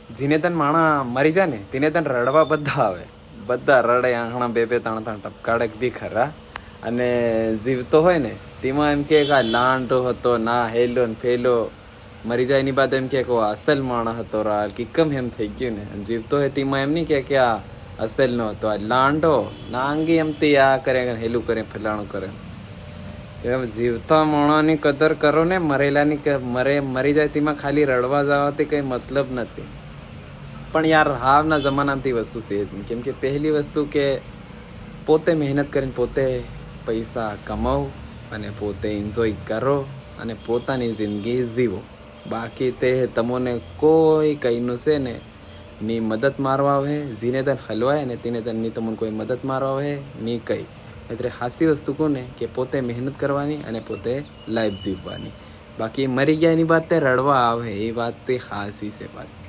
જીને તન માણા મરી જાય ને તેને તન રડવા બધા આવે, બધા રડે, આંખણા બે બે ત્રણ ત્રણ ટપકાડે બી ખરા. અને જીવતો હોય ને તેમાં એમ કે આ લાંડો હતો ના હેલો ને ફેલો, મરી જાય એની બાદ એમ કે અસલ માણસ હતો રાલ કિકમ એમ થઈ ગયું ને. જીવતો હોય તેમાં એમ નહીં કે આ અસલ નો હતો, આ લાંડો નાંગી એમથી આ કરે હેલું કરે ફલાણું કરે. જીવતા માણસની કદર કરો ને, મરેલાની મરી જાય તેમાં ખાલી રડવા જવાથી કઈ મતલબ નથી. પણ યાર હાવના જમાનામાંથી વસ્તુ છે જ નહીં. કેમ કે પહેલી વસ્તુ કે પોતે મહેનત કરીને પોતે પૈસા કમાવો અને પોતે એન્જોય કરો અને પોતાની જિંદગી જીવો. બાકી તે તમને કોઈ કઈનું છે ને ની મદદ મારવા આવે, જીને તન હલવાય ને તેને તન ની તમને કોઈ મદદ મારવા આવે ની કઈ. એટલે હાસી વસ્તુ કોને કે પોતે મહેનત કરવાની અને પોતે લાઈફ જીવવાની. બાકી મરી ગયા એની વાત તે રડવા આવે એ વાત તે હાસી છે પાછી.